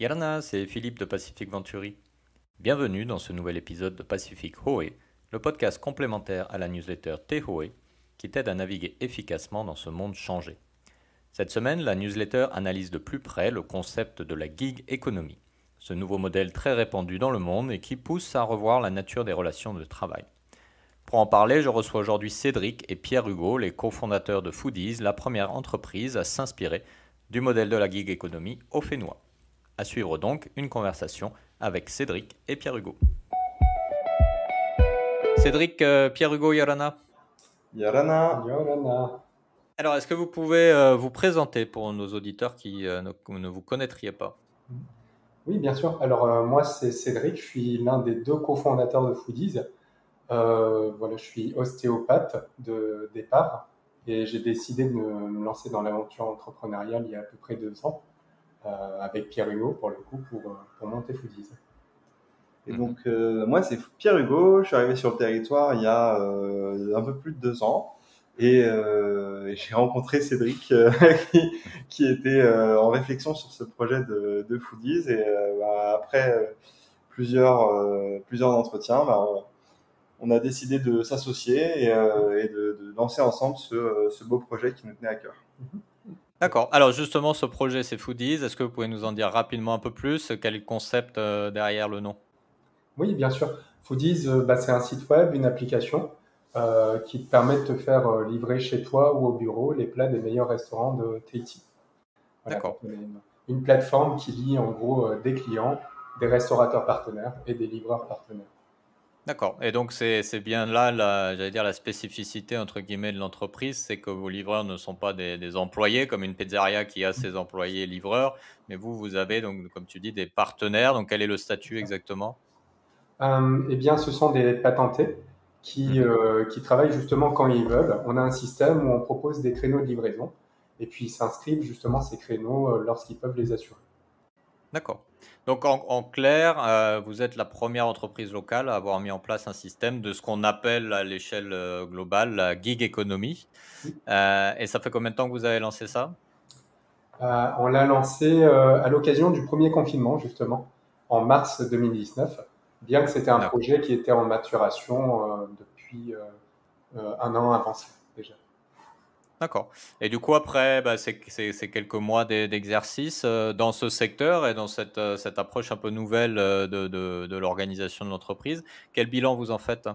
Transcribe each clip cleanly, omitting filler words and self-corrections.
Yarana, c'est Philippe de Pacific Venturi. Bienvenue dans ce nouvel épisode de Pacific Hoé, le podcast complémentaire à la newsletter T-Hoé qui t'aide à naviguer efficacement dans ce monde changé. Cette semaine, la newsletter analyse de plus près le concept de la gig economy, ce nouveau modèle très répandu dans le monde et qui pousse à revoir la nature des relations de travail. Pour en parler, je reçois aujourd'hui Cédric et Pierre Hugo, les cofondateurs de Foodies, la première entreprise à s'inspirer du modèle de la gig economy au Fénois. À suivre donc une conversation avec Cédric et Pierre Hugo. Cédric, Pierre Hugo, Yorana. Yorana. Yorana. Alors, est-ce que vous pouvez vous présenter pour nos auditeurs qui ne vous connaîtriez pas? Oui, bien sûr. Alors, moi, c'est Cédric. Je suis l'un des deux cofondateurs de Foodies. Voilà, je suis ostéopathe de départ et j'ai décidé de me lancer dans l'aventure entrepreneuriale il y a à peu près 2 ans avec Pierre Hugo, pour le coup, pour monter Foodies. Et donc, moi, c'est Pierre Hugo. Je suis arrivé sur le territoire il y a un peu plus de 2 ans. Et j'ai rencontré Cédric qui était en réflexion sur ce projet de Foodies. Et après plusieurs entretiens, on a décidé de s'associer et de lancer ensemble ce beau projet qui nous tenait à cœur. D'accord. Alors justement, ce projet, c'est Foodies. Est-ce que vous pouvez nous en dire rapidement un peu plus? Quel est le concept derrière le nom? Oui, bien sûr. Foodies, c'est un site web, une application qui te permet de te faire livrer chez toi ou au bureau les plats des meilleurs restaurants de Tahiti. Voilà, D'accord. donc on a une plateforme qui lie en gros des clients, des restaurateurs partenaires et des livreurs partenaires. D'accord. Et donc, c'est bien là, j'allais dire, la spécificité, entre guillemets, de l'entreprise, c'est que vos livreurs ne sont pas des employés, comme une pizzeria qui a ses employés livreurs, mais vous avez, donc, comme tu dis, des partenaires. Donc, quel est le statut exactement? Eh bien, ce sont des patentés qui travaillent justement quand ils veulent. On a un système où on propose des créneaux de livraison et puis ils s'inscrivent justement ces créneaux lorsqu'ils peuvent les assurer. D'accord. Donc, en clair, vous êtes la première entreprise locale à avoir mis en place un système de ce qu'on appelle à l'échelle globale la gig economy. Et ça fait combien de temps que vous avez lancé ça? On l'a lancé à l'occasion du premier confinement, justement, en mars 2019, bien que c'était un D'accord. projet qui était en maturation depuis un an avant ça, déjà. D'accord. Et du coup, après, c'est quelques mois d'exercice dans ce secteur et dans cette approche un peu nouvelle de l'organisation de l'entreprise. Quel bilan vous en faites?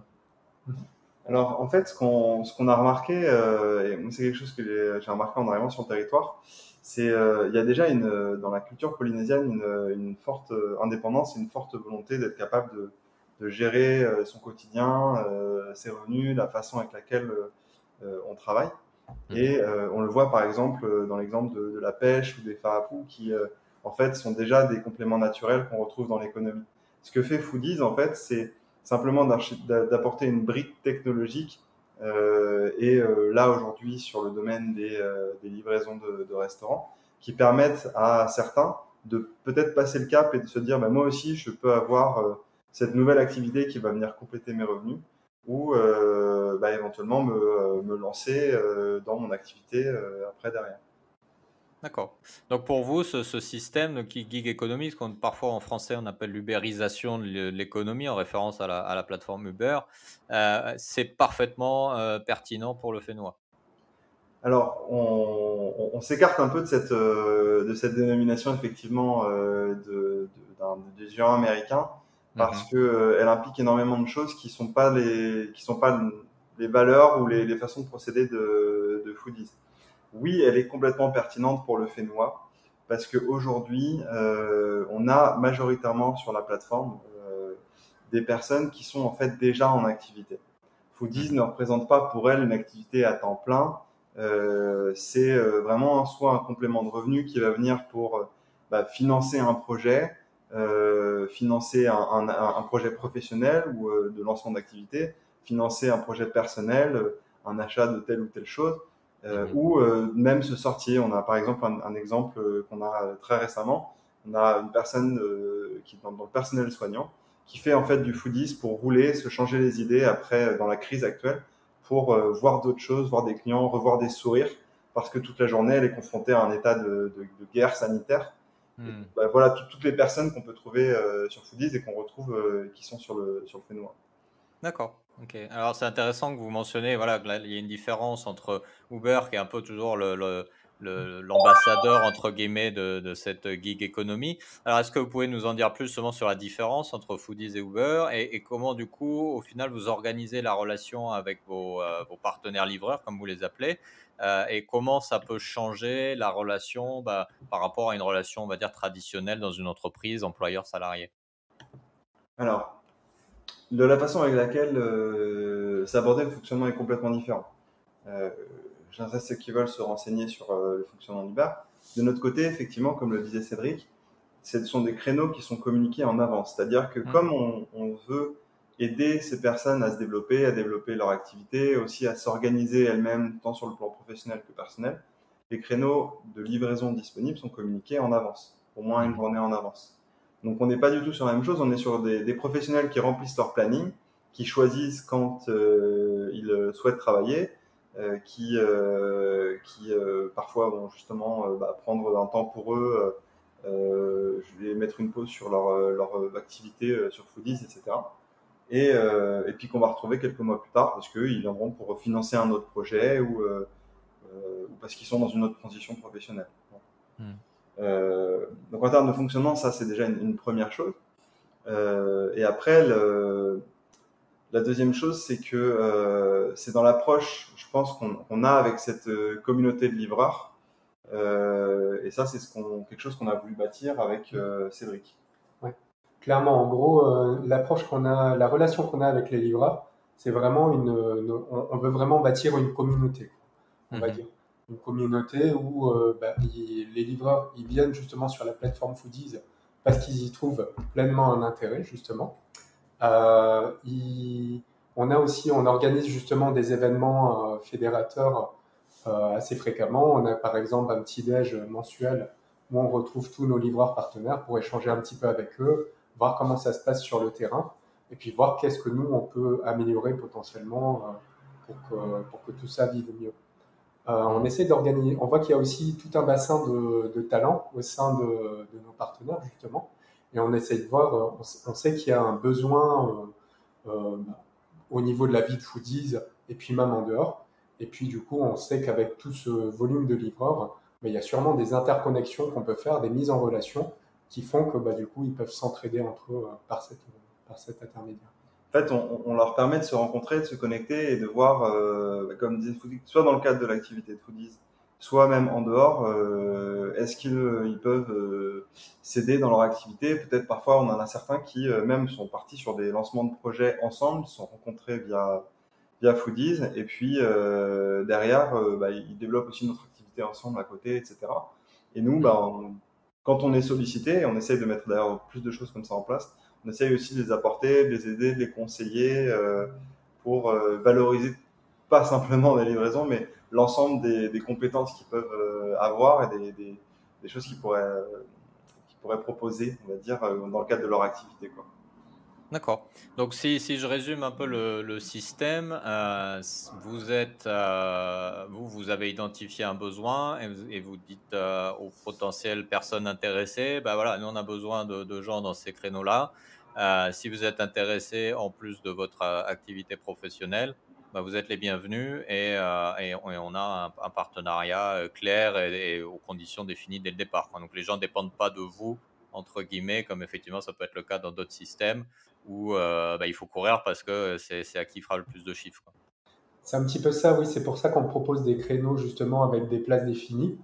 Alors, en fait, ce qu'on a remarqué, et moi, c'est quelque chose que j'ai remarqué en arrivant sur le territoire, c'est il y a déjà dans la culture polynésienne une forte indépendance et une forte volonté d'être capable de gérer son quotidien, ses revenus, la façon avec laquelle on travaille. Et on le voit par exemple dans l'exemple de la pêche ou des farapous qui en fait sont déjà des compléments naturels qu'on retrouve dans l'économie. Ce que fait Foodies en fait, c'est simplement d'apporter une brique technologique là aujourd'hui sur le domaine des livraisons de restaurants qui permettent à certains de peut-être passer le cap et de se dire moi aussi je peux avoir cette nouvelle activité qui va venir compléter mes revenus ou éventuellement me lancer dans mon activité après derrière. D'accord. Donc pour vous, ce système de gig economy, ce qu'on parfois en français on appelle l'ubérisation de l'économie en référence à la plateforme Uber, c'est parfaitement pertinent pour le Fénois. Alors, on s'écarte un peu de cette dénomination effectivement du géant américain parce que elle implique énormément de choses qui sont pas les valeurs ou les façons de procéder de Foodies. Oui, elle est complètement pertinente pour le Fénois parce qu'aujourd'hui, on a majoritairement sur la plateforme des personnes qui sont en fait déjà en activité. Foodies ne représente pas pour elles une activité à temps plein. C'est vraiment soit un complément de revenu qui va venir pour financer un projet, financer un projet professionnel ou de lancement d'activité, financer un projet personnel, un achat de telle ou telle chose, ou même se sortir. On a par exemple un exemple qu'on a très récemment. On a une personne qui est dans le personnel soignant qui fait en fait du Foodies pour rouler, se changer les idées après dans la crise actuelle, pour voir d'autres choses, voir des clients, revoir des sourires, parce que toute la journée elle est confrontée à un état de guerre sanitaire Voilà toutes les personnes qu'on peut trouver sur Foodies et qu'on retrouve qui sont sur le fait noir. D'accord. Ok. Alors c'est intéressant que vous mentionnez, voilà, que là, il y a une différence entre Uber qui est un peu toujours l'ambassadeur entre guillemets de cette gig économie. Alors est-ce que vous pouvez nous en dire plus seulement sur la différence entre Foodies et Uber et comment du coup au final vous organisez la relation avec vos partenaires livreurs comme vous les appelez et comment ça peut changer la relation par rapport à une relation on va dire traditionnelle dans une entreprise employeur-salarié? Alors, de la façon avec laquelle c'est abordé, le fonctionnement est complètement différent. J'incite ceux qui veulent se renseigner sur le fonctionnement d'Uber. De notre côté, effectivement, comme le disait Cédric, ce sont des créneaux qui sont communiqués en avance. C'est-à-dire que comme on veut aider ces personnes à se développer, à développer leur activité, aussi à s'organiser elles-mêmes, tant sur le plan professionnel que personnel, les créneaux de livraison disponibles sont communiqués en avance, au moins une journée en avance. Donc on n'est pas du tout sur la même chose, on est sur des professionnels qui remplissent leur planning, qui choisissent quand ils souhaitent travailler, qui parfois vont justement prendre un temps pour eux. Je vais mettre une pause sur leur activité sur Foodies, etc. Et puis qu'on va retrouver quelques mois plus tard parce qu'ils viendront pour financer un autre projet ou parce qu'ils sont dans une autre transition professionnelle. Donc en termes de fonctionnement, ça c'est déjà une première chose. Et après, la deuxième chose, c'est que c'est dans l'approche, je pense, qu'on a avec cette communauté de livreurs. Et ça, c'est quelque chose qu'on a voulu bâtir avec Cédric. Ouais. Clairement, en gros, l'approche qu'on a, la relation qu'on a avec les livreurs, c'est vraiment on veut vraiment bâtir une communauté, on va dire. Une communauté où les livreurs, ils viennent justement sur la plateforme Foodies parce qu'ils y trouvent pleinement un intérêt, justement. On organise justement des événements fédérateurs assez fréquemment. On a par exemple un petit déj mensuel où on retrouve tous nos livreurs partenaires pour échanger un petit peu avec eux, voir comment ça se passe sur le terrain, et puis voir qu'est-ce que nous, on peut améliorer potentiellement pour que tout ça vive mieux. On essaie d'organiser, on voit qu'il y a aussi tout un bassin de talents au sein de nos partenaires, justement, et on essaie de voir, on sait qu'il y a un besoin au niveau de la vie de Foodies, et puis même en dehors. Et puis du coup, on sait qu'avec tout ce volume de livreurs, il y a sûrement des interconnexions qu'on peut faire, des mises en relation, qui font que du coup, ils peuvent s'entraider entre eux par cet intermédiaire. En fait, on leur permet de se rencontrer, de se connecter et de voir, comme disait Foodies, soit dans le cadre de l'activité de Foodies, soit même en dehors, est-ce qu'ils peuvent s'aider dans leur activité. Peut-être parfois, on en a certains qui même sont partis sur des lancements de projets ensemble, se sont rencontrés via Foodies, et puis derrière, ils développent aussi notre activité ensemble à côté, etc. Et nous, quand on est sollicité, on essaye de mettre d'ailleurs plus de choses comme ça en place, on essaye aussi de les apporter, de les aider, de les conseiller pour valoriser pas simplement des livraisons, mais l'ensemble des compétences qu'ils peuvent avoir et des choses qu'ils pourraient proposer, on va dire, dans le cadre de leur activité, quoi. D'accord. Donc, si je résume un peu le système, vous avez identifié un besoin et vous dites aux potentielles personnes intéressées, voilà, nous on a besoin de gens dans ces créneaux-là. Si vous êtes intéressé en plus de votre activité professionnelle, vous êtes les bienvenus et on a un partenariat clair et aux conditions définies dès le départ, quoi. Donc, les gens ne dépendent pas de vous, entre guillemets, comme effectivement ça peut être le cas dans d'autres systèmes où il faut courir parce que c'est à qui fera le plus de chiffres, quoi. C'est un petit peu ça, oui. C'est pour ça qu'on propose des créneaux justement avec des places définies,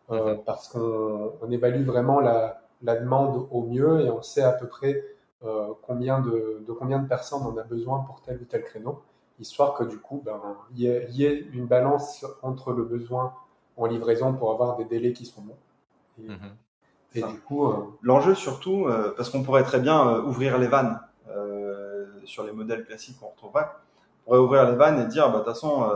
parce qu'on évalue vraiment la demande au mieux et on sait à peu près combien de personnes on a besoin pour tel ou tel créneau, histoire que du coup, il y ait une balance entre le besoin en livraison pour avoir des délais qui sont bons. Et du coup, l'enjeu surtout, parce qu'on pourrait très bien ouvrir les vannes sur les modèles classiques qu'on retrouverait, on pourrait ouvrir les vannes et dire, de toute façon,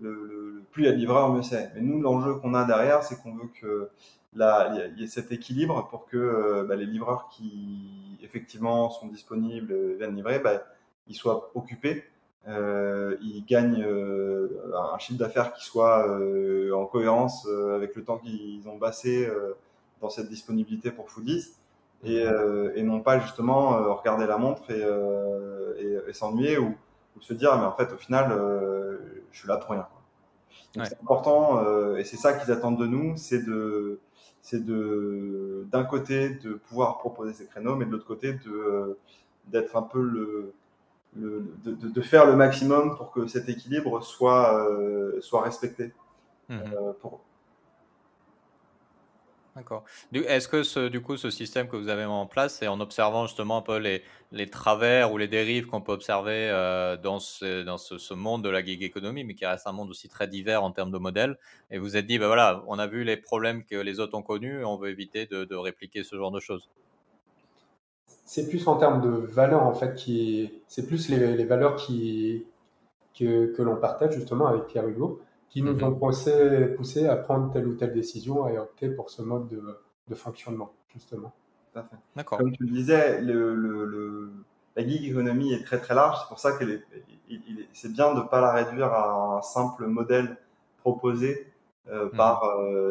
plus il y a de livreurs, mieux c'est. Mais nous, l'enjeu qu'on a derrière, c'est qu'on veut que il y ait cet équilibre pour que les livreurs qui effectivement sont disponibles, viennent livrer, ils soient occupés, ils gagnent un chiffre d'affaires qui soit en cohérence avec le temps qu'ils ont passé dans cette disponibilité pour Foodies et non pas justement regarder la montre et s'ennuyer ou se dire mais en fait au final je suis là pour rien, quoi. Donc Ouais. c'est important et c'est ça qu'ils attendent de nous, d'un côté de pouvoir proposer ces créneaux, mais de l'autre côté d'être un peu de faire le maximum pour que cet équilibre soit respecté. Pour... D'accord. Est-ce que ce système que vous avez mis en place, c'est en observant justement un peu les travers ou les dérives qu'on peut observer dans ce monde de la gig economy, mais qui reste un monde aussi très divers en termes de modèles, et vous êtes dit, ben voilà, on a vu les problèmes que les autres ont connus, et on veut éviter de répliquer ce genre de choses. C'est plus en termes de valeurs, en fait, c'est plus les valeurs que l'on partage justement avec Pierre Hugo, qui nous ont poussé à prendre telle ou telle décision et à opter pour ce mode de fonctionnement, justement. Tout à fait. D'accord. Comme tu le disais, la gig economy est très très large. C'est pour ça que c'est bien de ne pas la réduire à un simple modèle proposé par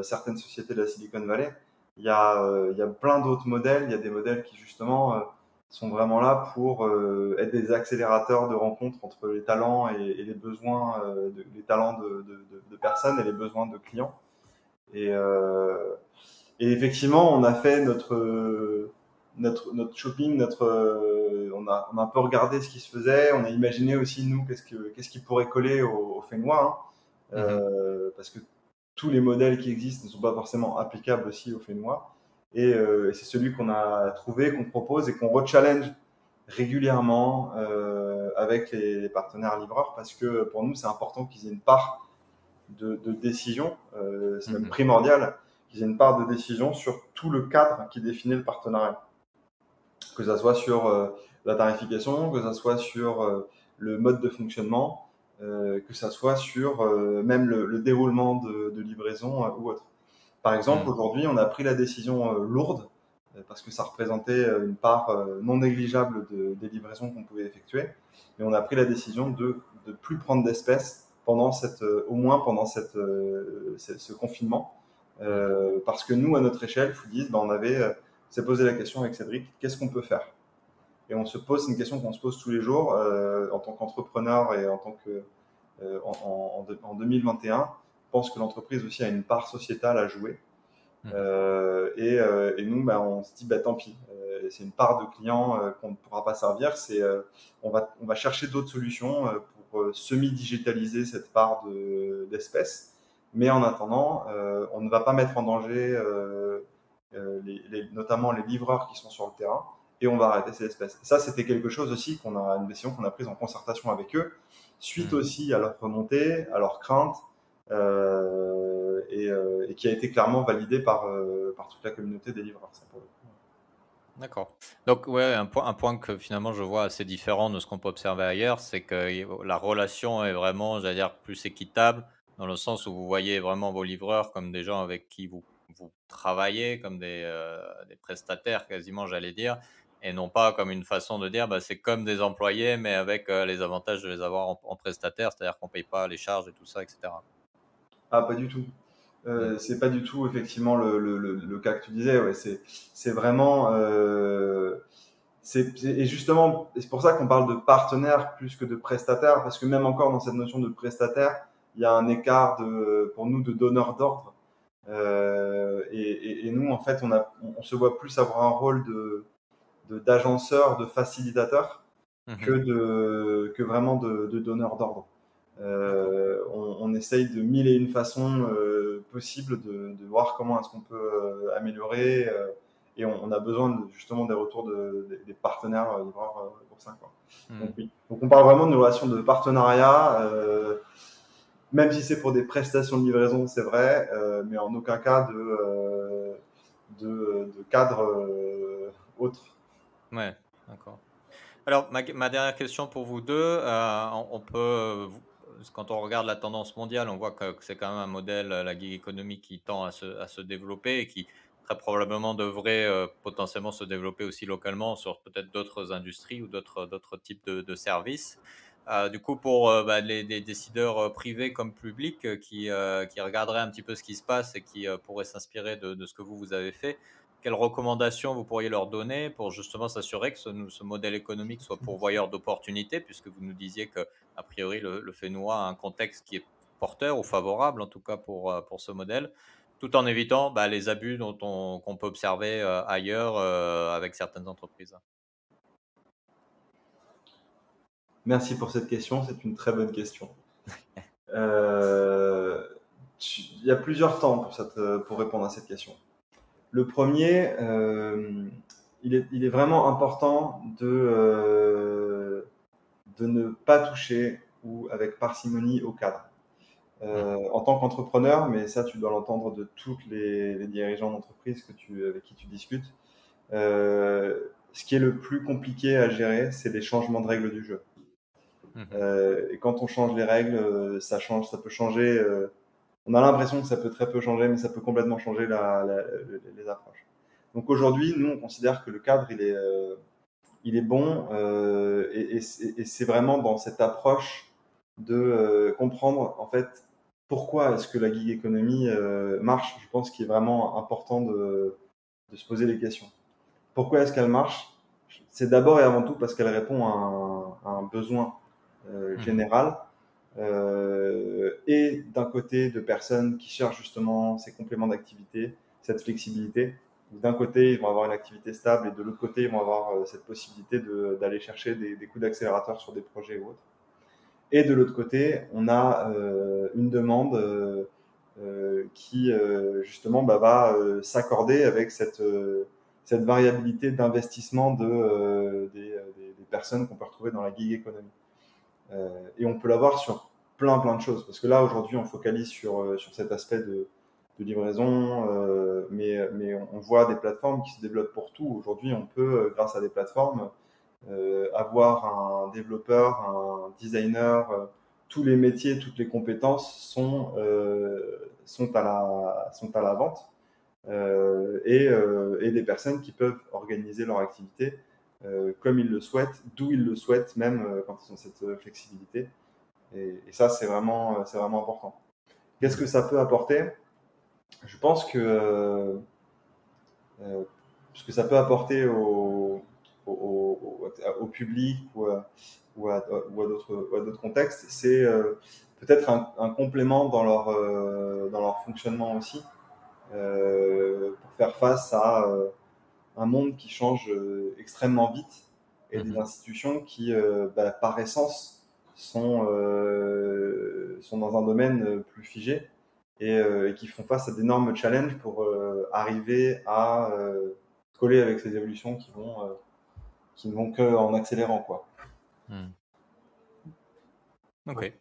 certaines sociétés de la Silicon Valley. Il y a plein d'autres modèles. Il y a des modèles qui justement sont vraiment là pour être des accélérateurs de rencontres entre les talents et les besoins, les talents de personnes et les besoins de clients. Et effectivement, on a fait notre shopping, on a un peu regardé ce qui se faisait. On a imaginé aussi, nous, qu'est-ce qui pourrait coller au Fénois, hein, parce que tous les modèles qui existent ne sont pas forcément applicables aussi au Fénois. Et c'est celui qu'on a trouvé, qu'on propose et qu'on rechallenge régulièrement avec les partenaires livreurs, parce que pour nous, c'est important qu'ils aient une part de décision. C'est même primordial qu'ils aient une part de décision sur tout le cadre qui définit le partenariat. Que ça soit sur la tarification, que ça soit sur le mode de fonctionnement, que ça soit sur même le déroulement de livraison ou autre. Par exemple, aujourd'hui, on a pris la décision lourde, parce que ça représentait une part non négligeable des livraisons qu'on pouvait effectuer. Et on a pris la décision de ne plus prendre d'espèces au moins pendant ce confinement. Parce que nous, à notre échelle, Foodies, s'est posé la question avec Cédric, qu'est-ce qu'on peut faire? Et on se pose, c'est une question qu'on se pose tous les jours en tant qu'entrepreneur et en tant que en 2021. Je pense que l'entreprise aussi a une part sociétale à jouer. Et nous, on se dit, tant pis, c'est une part de clients qu'on ne pourra pas servir. On va chercher d'autres solutions pour semi-digitaliser cette part d'espèces. Mais en attendant, on ne va pas mettre en danger notamment les livreurs qui sont sur le terrain, et on va arrêter ces espèces. Et ça, c'était quelque chose aussi une décision qu'on a prise en concertation avec eux, suite aussi à leur remontée, à leurs craintes, et qui a été clairement validée par toute la communauté des livreurs. Ça, pour le coup. D'accord. Donc, ouais, un point que finalement je vois assez différent de ce qu'on peut observer ailleurs, c'est que la relation est vraiment, j'allais dire, plus équitable, dans le sens où vous voyez vraiment vos livreurs comme des gens avec qui vous travaillez, comme des prestataires quasiment, j'allais dire, et non pas comme une façon de dire, c'est comme des employés, mais avec les avantages de les avoir en prestataire, c'est-à-dire qu'on ne paye pas les charges et tout ça, etc. Ah, pas du tout. C'est pas du tout effectivement le cas que tu disais. Ouais, c'est vraiment et justement, c'est pour ça qu'on parle de partenaire plus que de prestataire, parce que même encore dans cette notion de prestataire, il y a un écart pour nous de donneur d'ordre. Et nous, en fait, on se voit plus avoir un rôle d'agenceur, de facilitateur, que vraiment de donneur d'ordre. On essaye de mille et une façons possibles de voir comment est-ce qu'on peut améliorer, et on a besoin justement des retours des partenaires livreurs pour ça, quoi. Donc oui. Donc on parle vraiment d'une relation de partenariat, même si c'est pour des prestations de livraison, c'est vrai, mais en aucun cas de cadre autre. Ouais, d'accord. Alors, ma dernière question pour vous deux, on peut, quand on regarde la tendance mondiale, on voit que c'est quand même un modèle, la gig economy, qui tend à se développer et qui très probablement devrait potentiellement se développer aussi localement sur peut-être d'autres industries ou d'autres types de services. Du coup, pour les décideurs privés comme publics qui regarderaient un petit peu ce qui se passe et qui pourraient s'inspirer de ce que vous avez fait, quelles recommandations vous pourriez leur donner pour justement s'assurer que ce modèle économique soit pourvoyeur d'opportunités, puisque vous nous disiez que, a priori, le Fénois a un contexte qui est porteur ou favorable, en tout cas pour ce modèle, tout en évitant les abus qu'on peut observer ailleurs avec certaines entreprises. Merci pour cette question, c'est une très bonne question. Il y a plusieurs temps pour répondre à cette question. Le premier, il est vraiment important de ne pas toucher ou avec parcimonie au cadre. En tant qu'entrepreneur, mais ça tu dois l'entendre de tous les dirigeants d'entreprise avec qui tu discutes, ce qui est le plus compliqué à gérer, c'est les changements de règles du jeu. Et quand on change les règles, ça peut changer. On a l'impression que ça peut très peu changer, mais ça peut complètement changer les approches. Donc aujourd'hui, nous, on considère que le cadre, il est bon, et c'est vraiment dans cette approche de comprendre en fait pourquoi est-ce que la gig economy marche. Je pense qu'il est vraiment important de se poser les questions. Pourquoi est-ce qu'elle marche? C'est d'abord et avant tout parce qu'elle répond à un besoin général, et d'un côté de personnes qui cherchent justement ces compléments d'activité, cette flexibilité. D'un côté, ils vont avoir une activité stable et de l'autre côté, ils vont avoir cette possibilité d'aller chercher des coups d'accélérateur sur des projets ou autres. Et de l'autre côté, on a une demande qui justement va s'accorder avec cette variabilité d'investissement des personnes qu'on peut retrouver dans la gig economy. Et on peut l'avoir sur plein de choses, parce que là aujourd'hui on focalise sur cet aspect de livraison, mais on voit des plateformes qui se développent pour tout. Aujourd'hui on peut, grâce à des plateformes, avoir un développeur, un designer, tous les métiers, toutes les compétences sont à la vente, et des personnes qui peuvent organiser leur activité comme ils le souhaitent, d'où ils le souhaitent, même quand ils ont cette flexibilité. Et ça, c'est vraiment important. Qu'est-ce que ça peut apporter? Je pense que ce que ça peut apporter au public ou à d'autres contextes, c'est peut-être un complément dans leur fonctionnement aussi, pour faire face à un monde qui change extrêmement vite, et des institutions qui, par essence, sont dans un domaine plus figé, et qui font face à d'énormes challenges pour arriver à coller avec ces évolutions qui ne vont qu'en accélérant, quoi. Ok,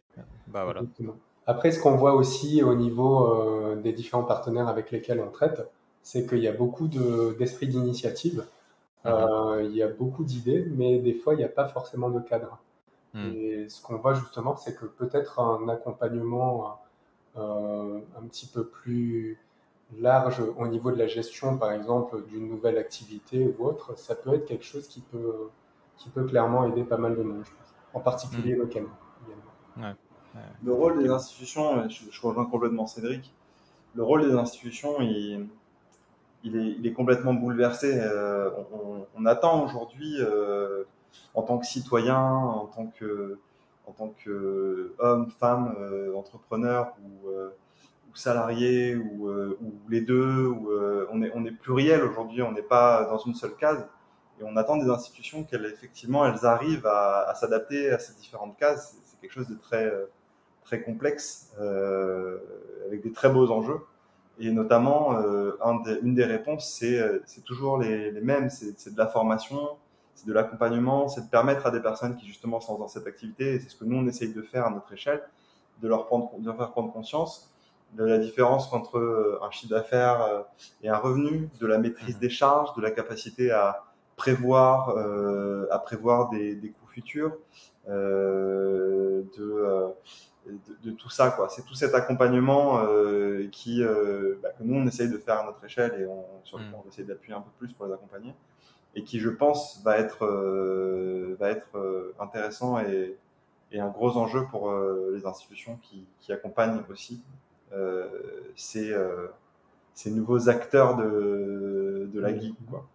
voilà. Exactement. Après, ce qu'on voit aussi au niveau des différents partenaires avec lesquels on traite, c'est qu'il y a beaucoup d'esprit d'initiative. Il y a beaucoup d'idées, mais des fois, il n'y a pas forcément de cadre. Et ce qu'on voit justement, c'est que peut-être un accompagnement un petit peu plus large au niveau de la gestion, par exemple, d'une nouvelle activité ou autre, ça peut être quelque chose qui peut clairement aider pas mal de monde, je pense, en particulier localement également. Le rôle des institutions, je rejoins complètement Cédric, le rôle des institutions, il est complètement bouleversé. On attend aujourd'hui, en tant que citoyen, en tant que homme, femme, entrepreneur ou salarié, ou les deux, on est pluriel aujourd'hui, on n'est pas dans une seule case. Et on attend des institutions qu'effectivement elles arrivent à s'adapter à ces différentes cases. C'est quelque chose de très complexe, avec des très beaux enjeux. Et notamment, une des réponses, c'est toujours les mêmes. C'est de la formation, c'est de l'accompagnement, c'est de permettre à des personnes qui justement sont dans cette activité, et c'est ce que nous on essaye de faire à notre échelle, de leur faire prendre conscience de la différence entre un chiffre d'affaires et un revenu, de la maîtrise des charges, de la capacité à prévoir des coûts futurs, de tout ça, quoi. C'est tout cet accompagnement que nous on essaye de faire à notre échelle, et sur lequel on essaye d'appuyer un peu plus pour les accompagner, et qui, je pense, va être intéressant et un gros enjeu pour les institutions qui accompagnent aussi ces nouveaux acteurs de la gig, quoi.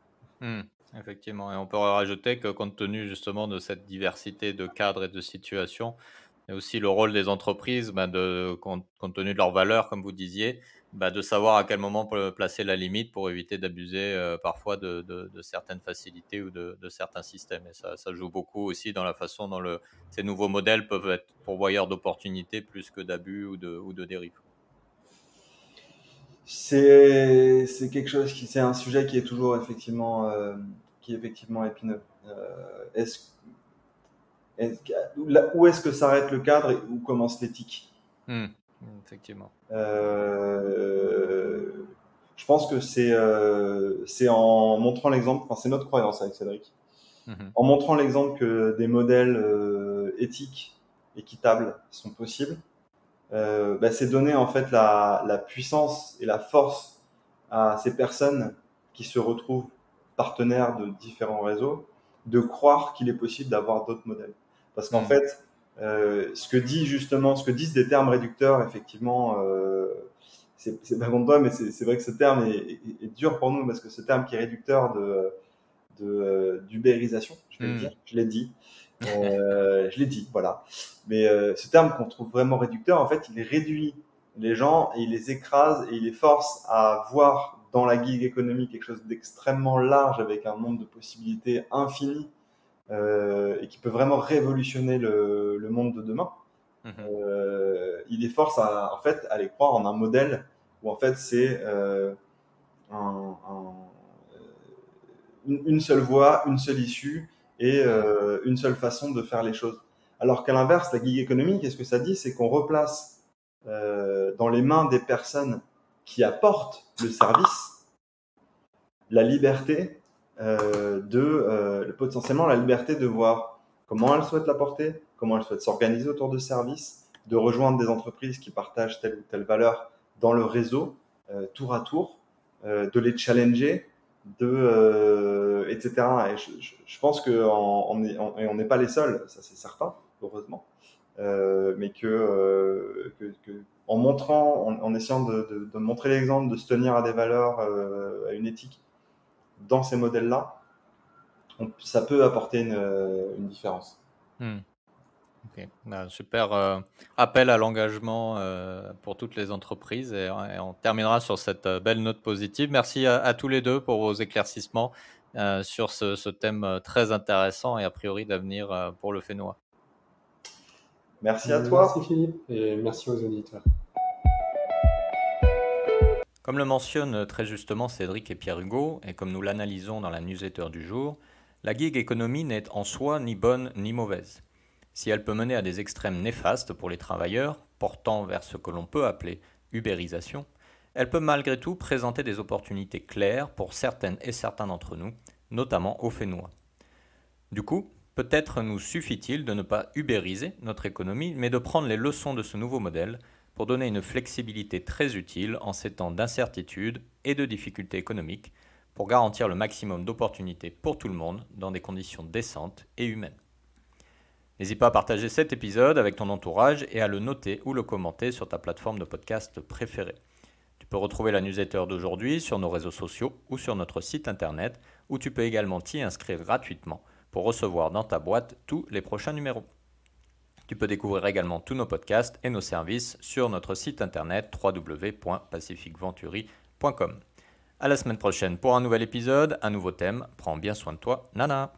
Effectivement, et on peut rajouter que compte tenu justement de cette diversité de cadres et de situations, et aussi le rôle des entreprises, compte tenu de leurs valeurs, comme vous disiez, de savoir à quel moment placer la limite pour éviter d'abuser parfois de certaines facilités ou de certains systèmes. Et ça joue beaucoup aussi dans la façon dont ces nouveaux modèles peuvent être pourvoyeurs d'opportunités plus que d'abus ou de dérives. C'est quelque chose c'est un sujet qui est toujours effectivement épineux. Où est-ce que s'arrête le cadre et où commence l'éthique? Effectivement. Je pense que c'est en montrant l'exemple, enfin, c'est notre croyance avec Cédric, en montrant l'exemple que des modèles éthiques, équitables sont possibles. C'est donner en fait la puissance et la force à ces personnes qui se retrouvent partenaires de différents réseaux, de croire qu'il est possible d'avoir d'autres modèles. Parce qu'en fait, ce que disent des termes réducteurs, effectivement, c'est pas contre toi, mais c'est vrai que ce terme est dur pour nous, parce que ce terme qui est réducteur d'ubérisation, je vais le dire, je l'ai dit, voilà. Mais ce terme qu'on trouve vraiment réducteur, en fait, il réduit les gens et il les écrase et il les force à voir dans la gig économie quelque chose d'extrêmement large avec un nombre de possibilités infinies et qui peut vraiment révolutionner le monde de demain. Il les force à les croire en un modèle où en fait c'est une seule voie, une seule issue et une seule façon de faire les choses. Alors qu'à l'inverse, la gig economy, qu'est-ce que ça dit? C'est qu'on replace dans les mains des personnes qui apportent le service la liberté potentiellement la liberté de voir comment elles souhaitent l'apporter, comment elles souhaitent s'organiser autour de services, de rejoindre des entreprises qui partagent telle ou telle valeur dans le réseau, tour à tour, de les challenger, etc. Et je pense qu'on n'est pas les seuls, ça c'est certain, heureusement, mais en montrant, en essayant de montrer l'exemple, de se tenir à des valeurs, à une éthique dans ces modèles-là, ça peut apporter une différence. Okay. Super appel à l'engagement pour toutes les entreprises et on terminera sur cette belle note positive. Merci à tous les deux pour vos éclaircissements sur ce thème très intéressant et a priori d'avenir pour le Fénois. Merci à toi. Merci Philippe et merci aux auditeurs. Comme le mentionnent très justement Cédric et Pierre-Hugo, et comme nous l'analysons dans la newsletter du jour, la gig economy n'est en soi ni bonne ni mauvaise. Si elle peut mener à des extrêmes néfastes pour les travailleurs, portant vers ce que l'on peut appeler ubérisation, elle peut malgré tout présenter des opportunités claires pour certaines et certains d'entre nous, notamment aux Fénois. Du coup, peut-être nous suffit-il de ne pas ubériser notre économie, mais de prendre les leçons de ce nouveau modèle pour donner une flexibilité très utile en ces temps d'incertitude et de difficultés économiques, pour garantir le maximum d'opportunités pour tout le monde dans des conditions décentes et humaines. N'hésite pas à partager cet épisode avec ton entourage et à le noter ou le commenter sur ta plateforme de podcast préférée. Tu peux retrouver la newsletter d'aujourd'hui sur nos réseaux sociaux ou sur notre site internet, où tu peux également t'y inscrire gratuitement pour recevoir dans ta boîte tous les prochains numéros. Tu peux découvrir également tous nos podcasts et nos services sur notre site internet www.pacificventuri.com. À la semaine prochaine pour un nouvel épisode, un nouveau thème. Prends bien soin de toi, Nana.